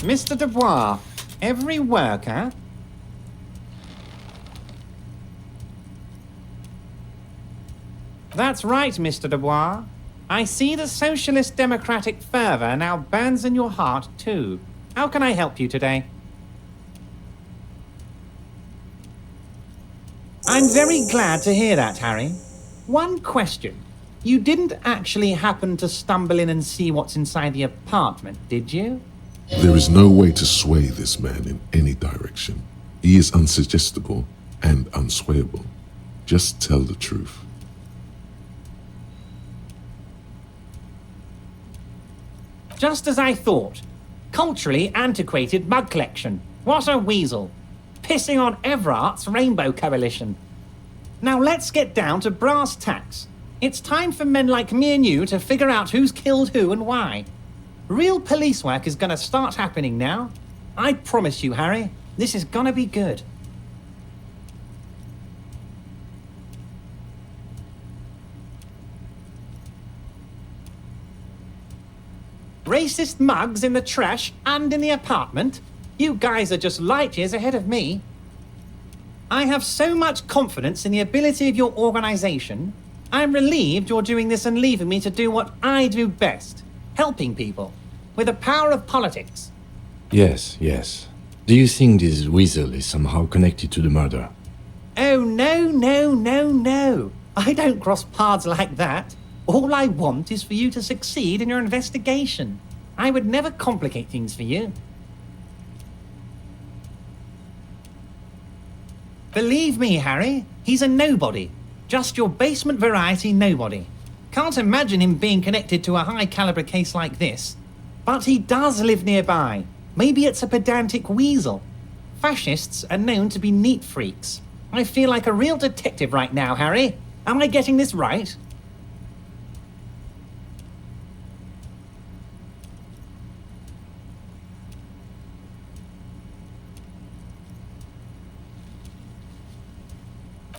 Mr. Dubois, every worker... That's right, Mr. Dubois. I see the socialist democratic fervour now burns in your heart too. How can I help you today? I'm very glad to hear that, Harry. One question. You didn't actually happen to stumble in and see what's inside the apartment, did you? There is no way to sway this man in any direction. He is unsuggestible and unswayable. Just tell the truth. Just as I thought. Culturally antiquated mug collection. What a weasel. Pissing on Everart's Rainbow Coalition. Now let's get down to brass tacks. It's time for men like me and you to figure out who's killed who and why. Real police work is going to start happening now. I promise you, Harry, this is going to be good. Racist mugs in the trash and in the apartment? You guys are just light years ahead of me. I have so much confidence in the ability of your organization. I'm relieved you're doing this and leaving me to do what I do best. Helping people. With the power of politics. Yes, yes. Do you think this weasel is somehow connected to the murder? Oh, no, no, no, no. I don't cross paths like that. All I want is for you to succeed in your investigation. I would never complicate things for you. Believe me, Harry, he's a nobody. Just your basement variety nobody. Can't imagine him being connected to a high-caliber case like this. But he does live nearby. Maybe it's a pedantic weasel. Fascists are known to be neat freaks. I feel like a real detective right now, Harry. Am I getting this right?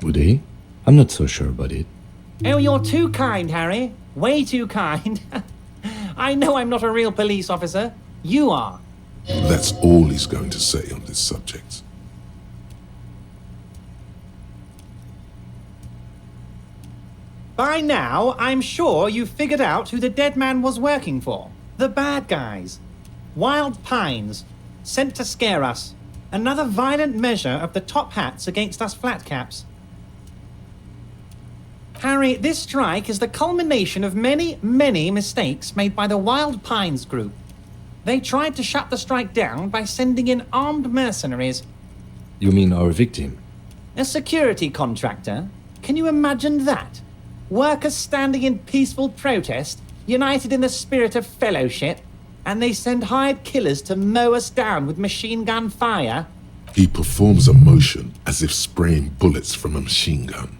Would he? I'm not so sure about it. Oh, you're too kind, Harry. Way too kind. I know I'm not a real police officer. You are. That's all he's going to say on this subject. By now, I'm sure you've figured out who the dead man was working for. The bad guys. Wild Pines. Sent to scare us. Another violent measure of the top hats against us flatcaps. Harry, this strike is the culmination of many, many mistakes made by the Wild Pines group. They tried to shut the strike down by sending in armed mercenaries. You mean our victim? A security contractor? Can you imagine that? Workers standing in peaceful protest, united in the spirit of fellowship, and they send hired killers to mow us down with machine gun fire? He performs a motion as if spraying bullets from a machine gun.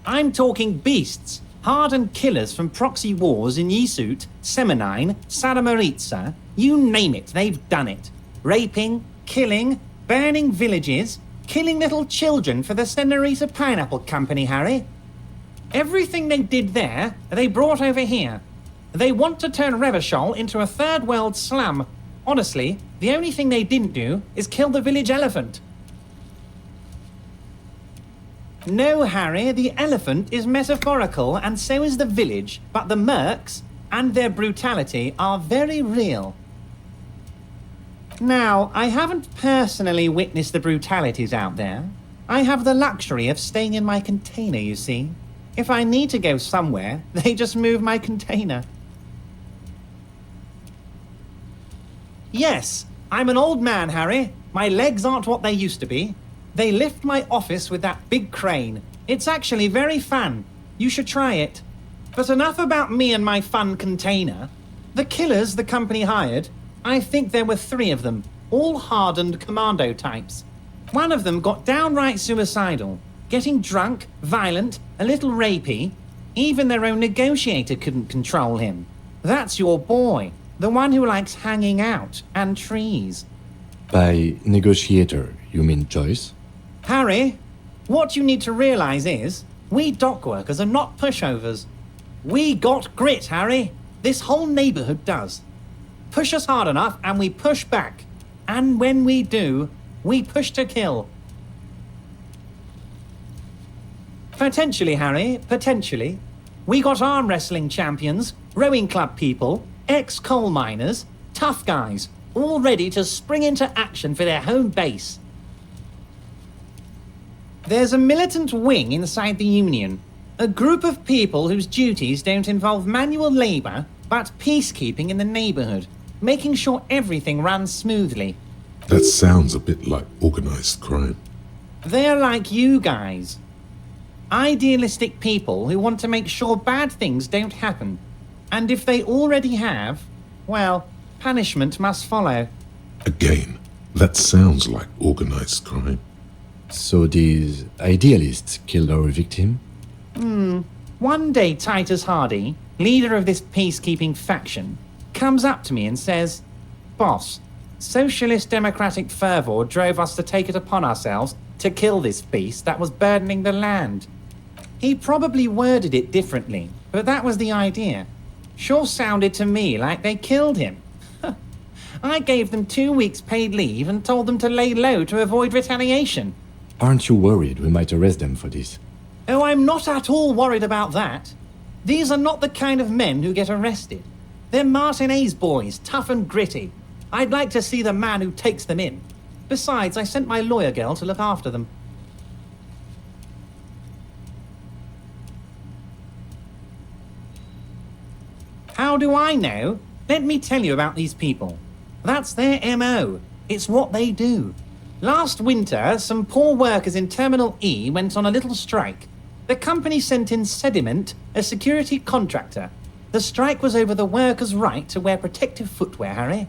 I'm talking beasts, hardened killers from proxy wars in Yisut, Semenine, Saramoritsa, you name it, they've done it. Raping, killing, burning villages, killing little children for the Senorita Pineapple Company, Harry. Everything they did there, they brought over here. They want to turn Revachol into a third world slum. Honestly, the only thing they didn't do is kill the village elephant. No, Harry, the elephant is metaphorical and so is the village, but the mercs and their brutality are very real. Now, I haven't personally witnessed the brutalities out there. I have the luxury of staying in my container, you see. If I need to go somewhere, they just move my container. Yes, I'm an old man, Harry. My legs aren't what they used to be. They lift my office with that big crane. It's actually very fun. You should try it. But enough about me and my fun container. The killers the company hired, I think there were 3 of them, all hardened commando types. One of them got downright suicidal, getting drunk, violent, a little rapey. Even their own negotiator couldn't control him. That's your boy, the one who likes hanging out and trees. By negotiator, you mean Joyce? Harry, what you need to realize is, we dock workers are not pushovers. We got grit, Harry. This whole neighborhood does. Push us hard enough and we push back. And when we do, we push to kill. Potentially, Harry, potentially. We got arm wrestling champions, rowing club people, ex-coal miners, tough guys, all ready to spring into action for their home base. There's a militant wing inside the Union, a group of people whose duties don't involve manual labour, but peacekeeping in the neighbourhood, making sure everything runs smoothly. That sounds a bit like organized crime. They're like you guys. Idealistic people who want to make sure bad things don't happen. And if they already have, well, punishment must follow. Again, that sounds like organized crime. So these idealists killed our victim? One day Titus Hardy, leader of this peacekeeping faction, comes up to me and says, "Boss, socialist democratic fervor drove us to take it upon ourselves to kill this beast that was burdening the land." He probably worded it differently, but that was the idea. Sure sounded to me like they killed him. I gave them 2 weeks paid leave and told them to lay low to avoid retaliation. Aren't you worried we might arrest them for this? Oh, I'm not at all worried about that. These are not the kind of men who get arrested. They're Martinez boys, tough and gritty. I'd like to see the man who takes them in. Besides, I sent my lawyer girl to look after them. How do I know? Let me tell you about these people. That's their MO. It's what they do. Last winter, some poor workers in Terminal E went on a little strike. The company sent in Sediment, a security contractor. The strike was over the workers' right to wear protective footwear, Harry.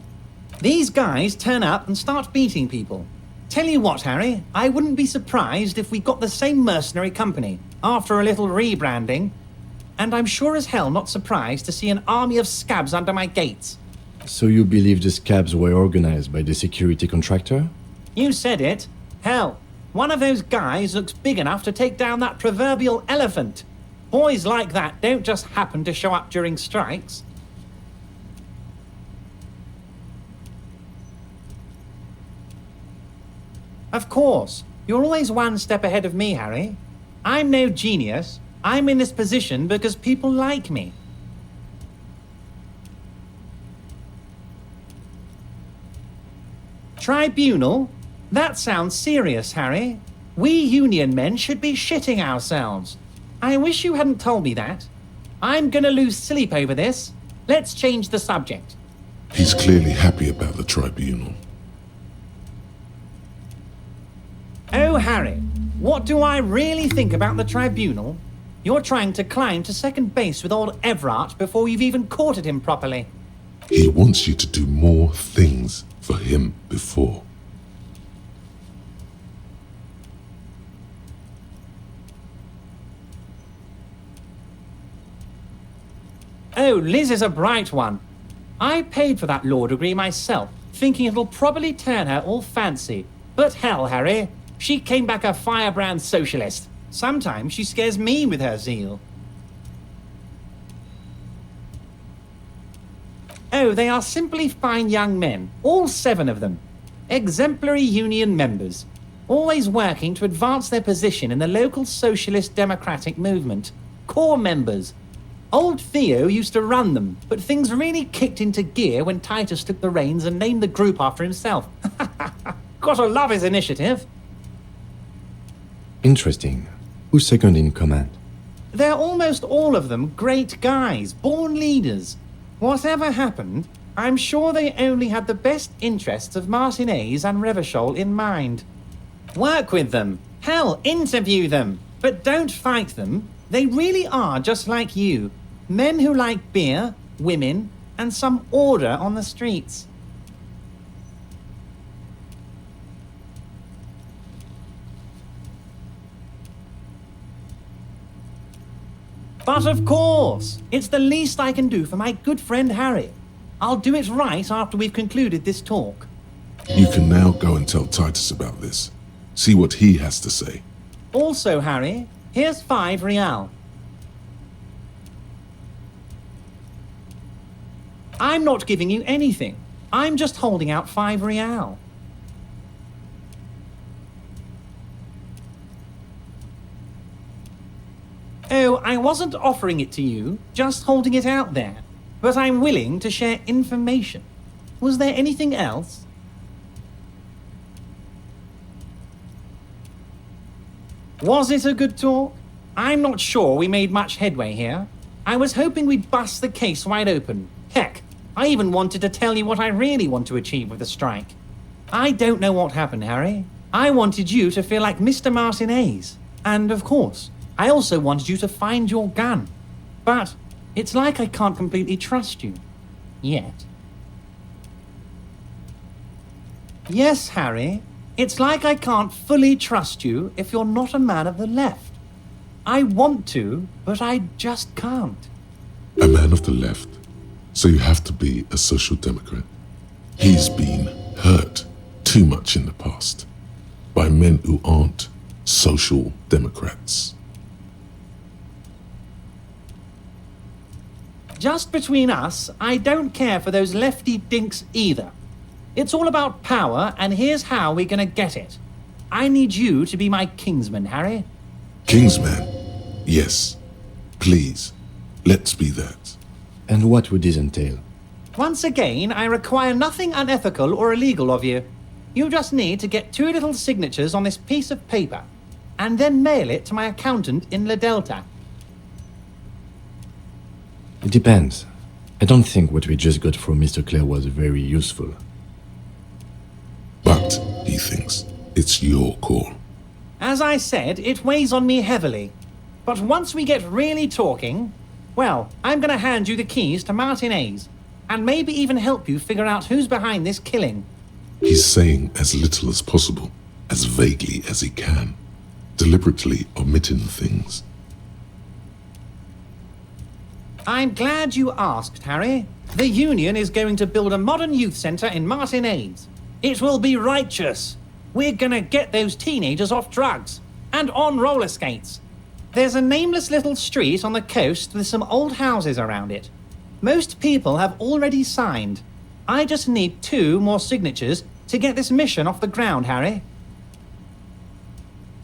These guys turn up and start beating people. Tell you what, Harry, I wouldn't be surprised if we got the same mercenary company after a little rebranding. And I'm sure as hell not surprised to see an army of scabs under my gates. So you believe the scabs were organized by the security contractor? You said it. Hell, one of those guys looks big enough to take down that proverbial elephant. Boys like that don't just happen to show up during strikes. Of course, you're always one step ahead of me, Harry. I'm no genius. I'm in this position because people like me. Tribunal? That sounds serious, Harry. We Union men should be shitting ourselves. I wish you hadn't told me that. I'm gonna lose sleep over this. Let's change the subject. He's clearly happy about the tribunal. Oh, Harry, what do I really think about the tribunal? You're trying to climb to second base with old Everard before you've even courted him properly. He wants you to do more things for him before. Oh, Liz is a bright one. I paid for that law degree myself, thinking it'll probably turn her all fancy. But hell, Harry, she came back a firebrand socialist. Sometimes she scares me with her zeal. Oh, they are simply fine young men, all 7 of them. Exemplary union members, always working to advance their position in the local socialist democratic movement. Core members. Old Theo used to run them, but things really kicked into gear when Titus took the reins and named the group after himself. Gotta love his initiative. Interesting. Who's second in command? They're almost all of them great guys, born leaders. Whatever happened, I'm sure they only had the best interests of Martinez and Revachol in mind. Work with them. Hell, interview them. But don't fight them. They really are just like you. Men who like beer, women, and some order on the streets. But of course, it's the least I can do for my good friend Harry. I'll do it right after we've concluded this talk. You can now go and tell Titus about this. See what he has to say. Also, Harry, here's 5 real. I'm not giving you anything. I'm just holding out 5 real. Oh, I wasn't offering it to you, just holding it out there. But I'm willing to share information. Was there anything else? Was it a good talk? I'm not sure we made much headway here. I was hoping we'd bust the case wide open. Heck, I even wanted to tell you what I really want to achieve with the strike. I don't know what happened, Harry. I wanted you to feel like Mr. Martinez. And of course, I also wanted you to find your gun. But it's like I can't completely trust you. Yet. Yes, Harry. It's like I can't fully trust you if you're not a man of the left. I want to, but I just can't. A man of the left, so you have to be a social democrat. He's been hurt too much in the past by men who aren't social democrats. Just between us, I don't care for those lefty dinks either. It's all about power, and here's how we're gonna get it. I need you to be my kingsman, Harry. Kingsman? Yes. Please, let's be that. And what would this entail? Once again, I require nothing unethical or illegal of you. You just need to get 2 little signatures on this piece of paper, and then mail it to my accountant in La Delta. It depends. I don't think what we just got from Mr. Clare was very useful. But, he thinks, it's your call. As I said, it weighs on me heavily. But once we get really talking, well, I'm gonna hand you the keys to Martinez, and maybe even help you figure out who's behind this killing. He's saying as little as possible, as vaguely as he can, deliberately omitting things. I'm glad you asked, Harry. The Union is going to build a modern youth centre in Martinez. It will be righteous. We're gonna get those teenagers off drugs and on roller skates. There's a nameless little street on the coast with some old houses around it. Most people have already signed. I just need 2 more signatures to get this mission off the ground, Harry.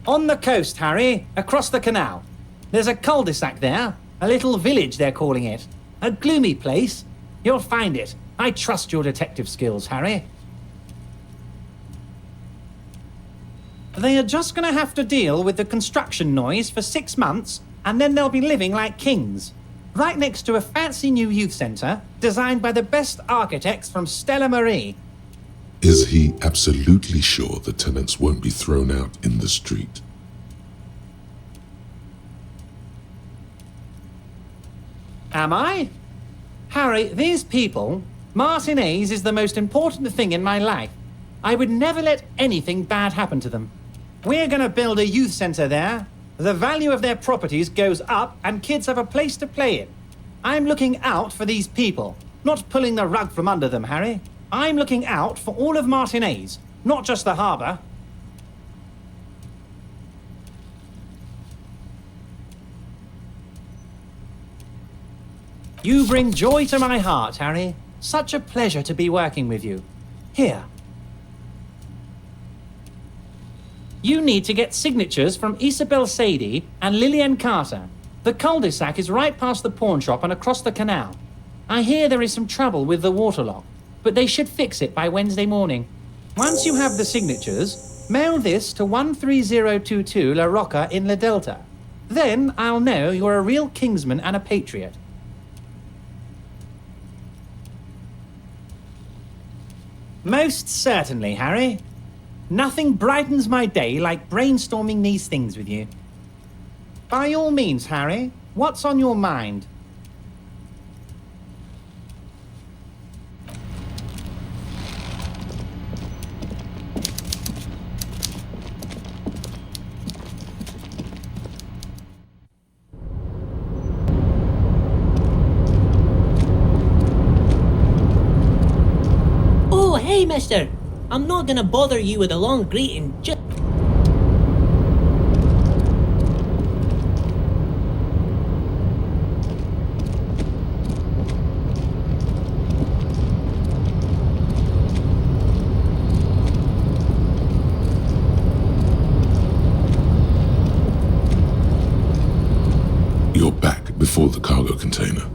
On the coast, Harry, across the canal. There's a cul-de-sac there. A little village, they're calling it. A gloomy place. You'll find it. I trust your detective skills, Harry. They are just gonna have to deal with the construction noise for 6 months, and then they'll be living like kings. Right next to a fancy new youth centre, designed by the best architects from Stella Marie. Is he absolutely sure the tenants won't be thrown out in the street? Am I? Harry, these people, Martinez is the most important thing in my life. I would never let anything bad happen to them. We're gonna build a youth centre there. The value of their properties goes up and kids have a place to play in. I'm looking out for these people, not pulling the rug from under them, Harry. I'm looking out for all of Martinez, not just the harbour. You bring joy to my heart, Harry. Such a pleasure to be working with you. Here. You need to get signatures from Isabel Sadie and Lillian Carter. The cul-de-sac is right past the pawn shop and across the canal. I hear there is some trouble with the water lock, but they should fix it by Wednesday morning. Once you have the signatures, mail this to 13022 La Rocca in La Delta. Then I'll know you're a real kingsman and a patriot. Most certainly, Harry. Nothing brightens my day like brainstorming these things with you. By all means, Harry, what's on your mind? Oh, hey, mister. I'm not gonna bother you with a long greeting, just... before the cargo container.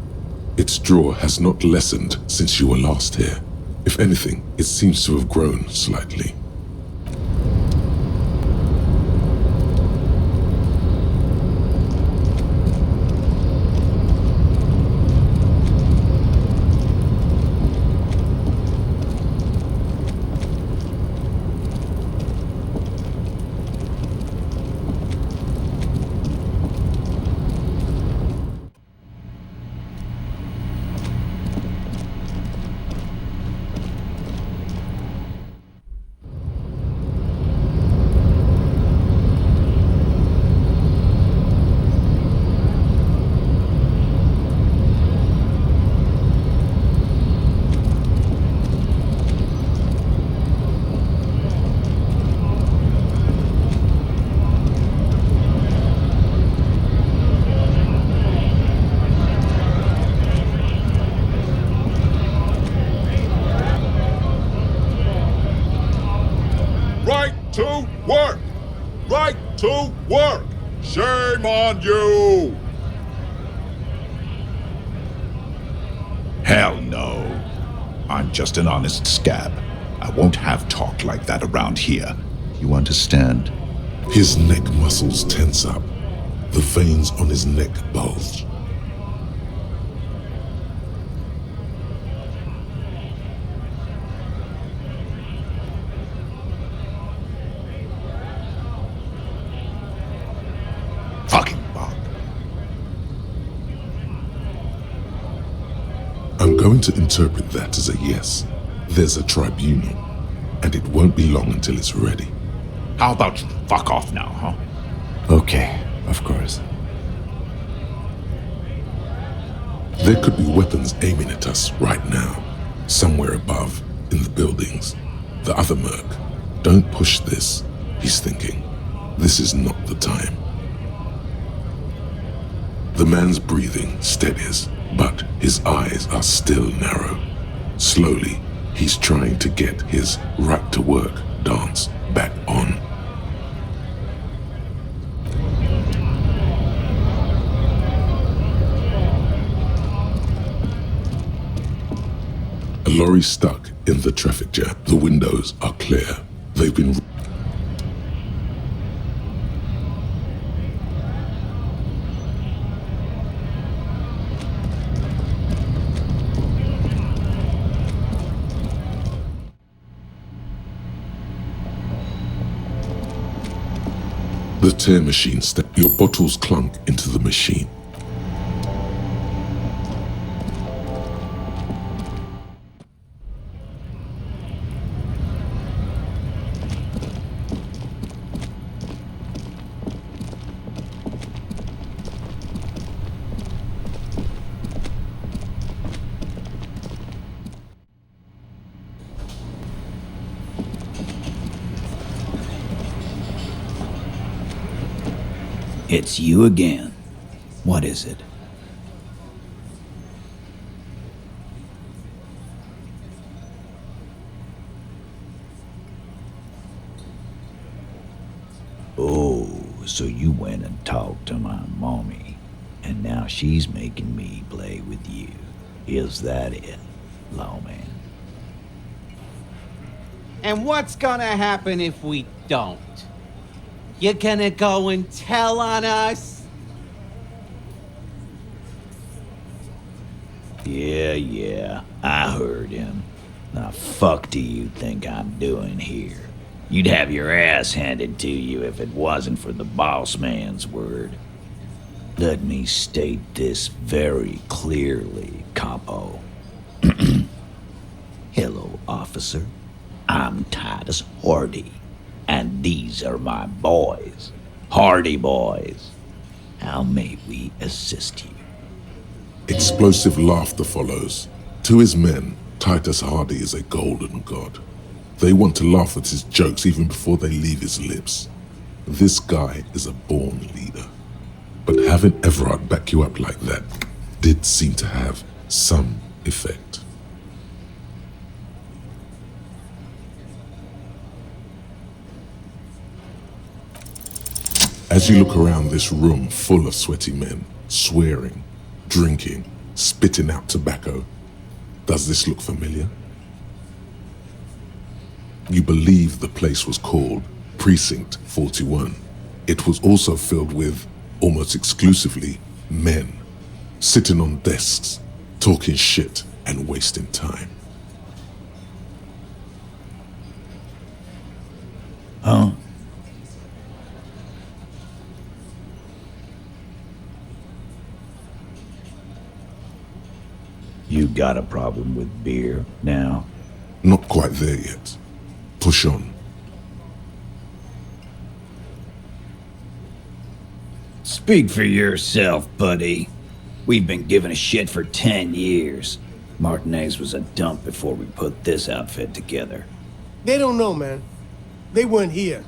Its drawer has not lessened since you were last here. If anything, it seems to have grown slightly. Right to work! Right to work! Shame on you! Hell no. I'm just an honest scab. I won't have talk like that around here. You understand? His neck muscles tense up. The veins on his neck bulge. Fucking bug. I'm going to interpret that as a yes. There's a tribunal, and it won't be long until it's ready. How about you fuck off now, huh? Okay, of course. There could be weapons aiming at us right now, somewhere above, in the buildings. The other merc. Don't push this, he's thinking. This is not the time. The man's breathing steadies, but his eyes are still narrow. Slowly, he's trying to get his right-to-work dance back on. A lorry stuck in the traffic jam. The windows are clear. They've been... The tear machine stepped. Your bottles clunk into the machine. It's you again. What is it? Oh, so you went and talked to my mommy, and now she's making me play with you. Is that it, lawman? And what's gonna happen if we don't? You're gonna go and tell on us? Yeah, I heard him. Now fuck do you think I'm doing here? You'd have your ass handed to you if it wasn't for the boss man's word. Let me state this very clearly, Capo. Hello, officer. I'm Titus Hardy. And these are my boys, Hardy boys. How may we assist you? Explosive laughter follows. To his men, Titus Hardy is a golden god. They want to laugh at his jokes even before they leave his lips. This guy is a born leader. But having Everard back you up like that did seem to have some effect. As you look around this room full of sweaty men, swearing, drinking, spitting out tobacco. Does this look familiar? You believe the place was called Precinct 41. It was also filled with, almost exclusively, men, sitting on desks, talking shit and wasting time. Huh? You got a problem with beer now? Not quite there yet. Push on. Speak for yourself, buddy. We've been giving a shit for 10 years. Martinez was a dump before we put this outfit together. They don't know, man. They weren't here.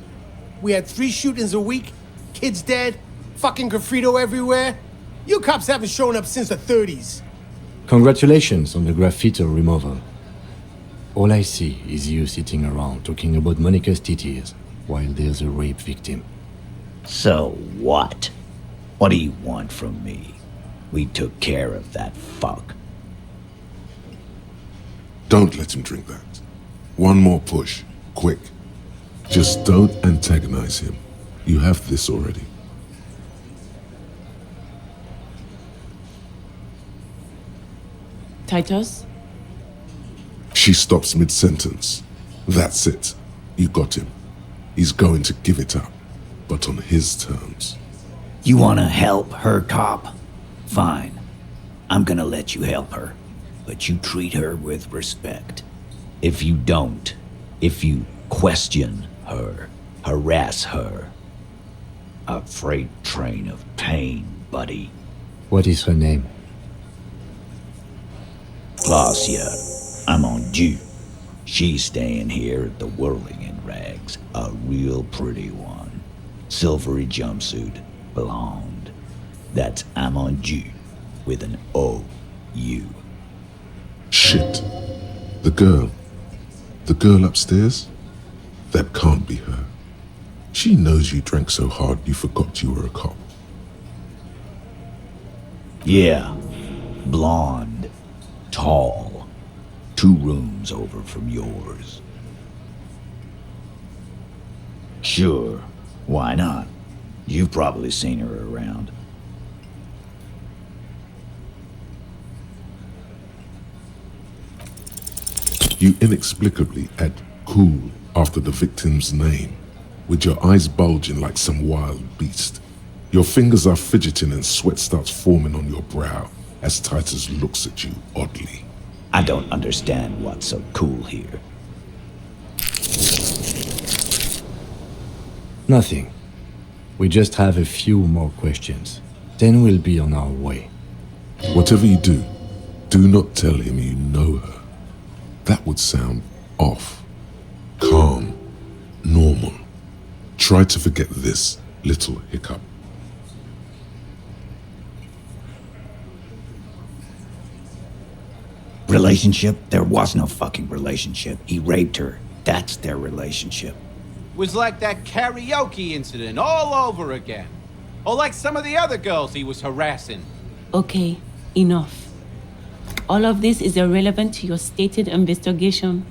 We had 3 shootings a week, kids dead, fucking graffito everywhere. You cops haven't shown up since the 30s. Congratulations on the graffito removal. All I see is you sitting around talking about Monica's titties while there's a rape victim. So what? What do you want from me? We took care of that fuck. Don't let him drink that. One more push, quick. Just don't antagonize him. You have this already. Titus? She stops mid-sentence. That's it. You got him. He's going to give it up, but on his terms. You wanna help her, cop? Fine. I'm gonna let you help her. But you treat her with respect. If you don't, if you question her, harass her, a freight train of pain, buddy. What is her name? Glacia, I'm on due. She's staying here at the Whirling in Rags, a real pretty one. Silvery jumpsuit, blonde. That's Amonju with an O-U. Shit. The girl. The girl upstairs? That can't be her. She knows you drank so hard you forgot you were a cop. Yeah, blonde, tall, 2 rooms over from yours. Sure, why not? You've probably seen her around. You inexplicably add cool after the victim's name, with your eyes bulging like some wild beast. Your fingers are fidgeting and sweat starts forming on your brow as Titus looks at you oddly. I don't understand what's so cool here. Nothing. We just have a few more questions. Then we'll be on our way. Whatever you do, do not tell him you know her. That would sound off. Calm. Normal. Try to forget this little hiccup. Relationship? There was no fucking relationship. He raped her. That's their relationship. Was like that karaoke incident all over again. Or like some of the other girls he was harassing. Okay, enough. All of this is irrelevant to your stated investigation.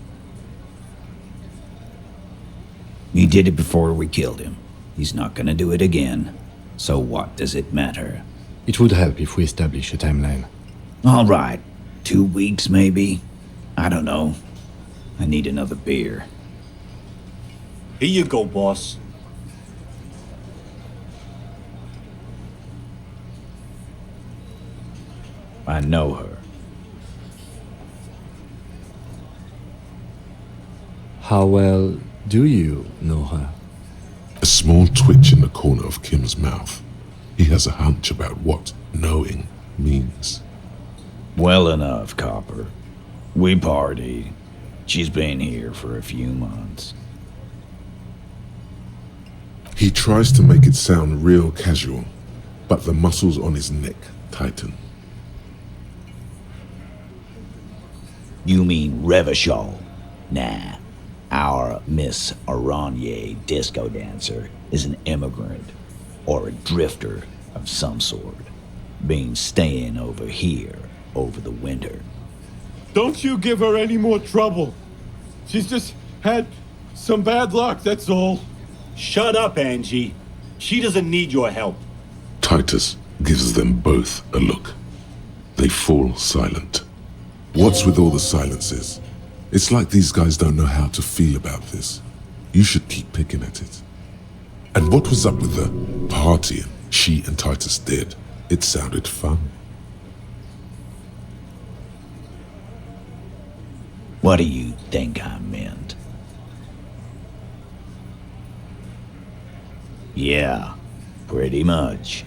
He did it before we killed him. He's not gonna do it again. So what does it matter? It would help if we establish a timeline. All right. 2 weeks, maybe? I don't know. I need another beer. Here you go, boss. I know her. How well do you know her? A small twitch in the corner of Kim's mouth. He has a hunch about what knowing means. Well enough, Copper. We partied. She's been here for a few months. He tries to make it sound real casual, but the muscles on his neck tighten. You mean Revachol? Nah. Our Miss Aranye disco dancer is an immigrant or a drifter of some sort. been staying over here over the winter. Don't you give her any more trouble. She's just had some bad luck, that's all. Shut up, Angie. She doesn't need your help. Titus gives them both a look. They fall silent. What's with all the silences? It's like these guys don't know how to feel about this. You should keep picking at it. And what was up with the partying she and Titus did? It sounded fun. What do you think I meant? Yeah, pretty much.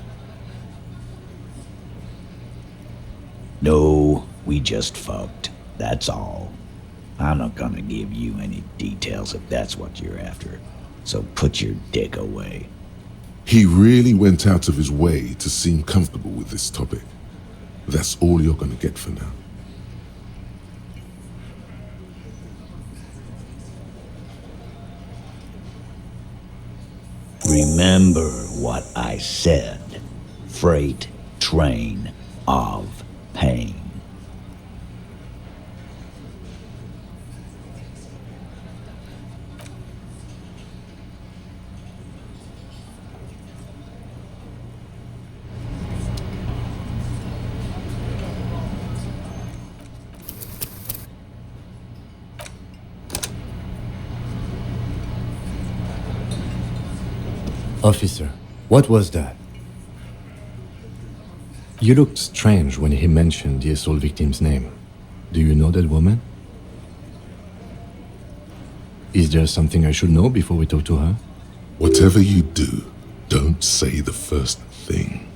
No, we just fucked. That's all. I'm not gonna give you any details if that's what you're after. So put your dick away. He really went out of his way to seem comfortable with this topic. That's all you're gonna get for now. Remember what I said. Freight train of pain. Officer, what was that? You looked strange when he mentioned the assault victim's name. Do you know that woman? Is there something I should know before we talk to her? Whatever you do, don't say the first thing.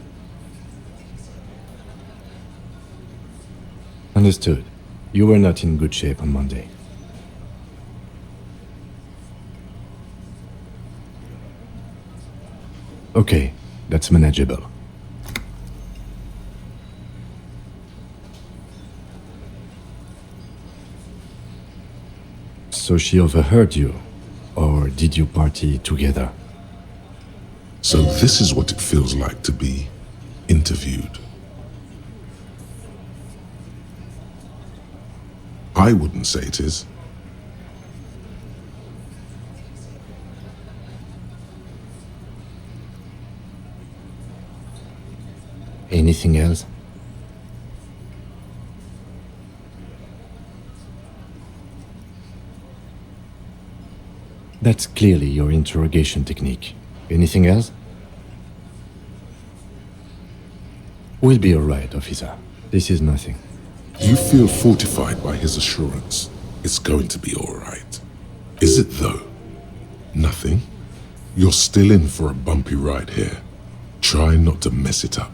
Understood. You were not in good shape on Monday. Okay, that's manageable. So she overheard you, or did you party together? So this is what it feels like to be interviewed. I wouldn't say it is. Anything else? That's clearly your interrogation technique. Anything else? We'll be all right, officer. This is nothing. You feel fortified by his assurance. It's going to be all right. Is it though? Nothing? You're still in for a bumpy ride here. Try not to mess it up.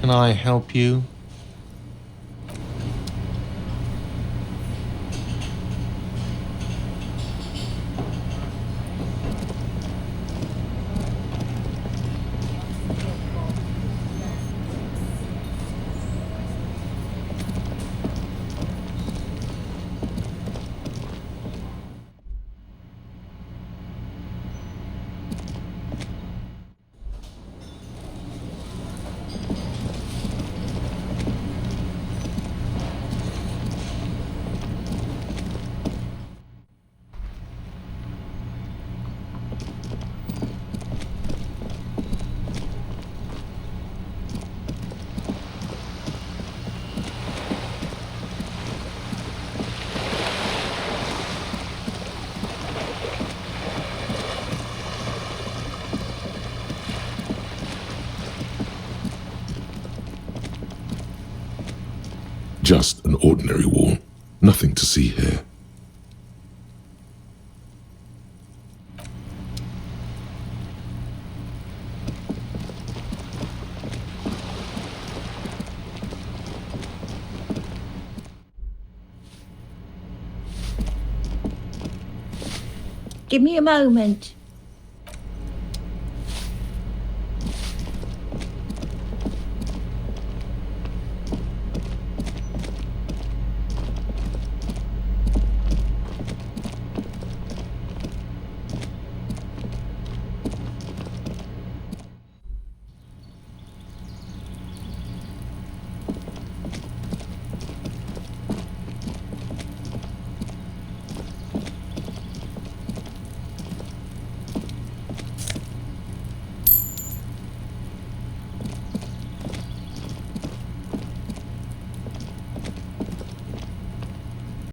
Can I help you? Just an ordinary war. Nothing to see here. Give me a moment.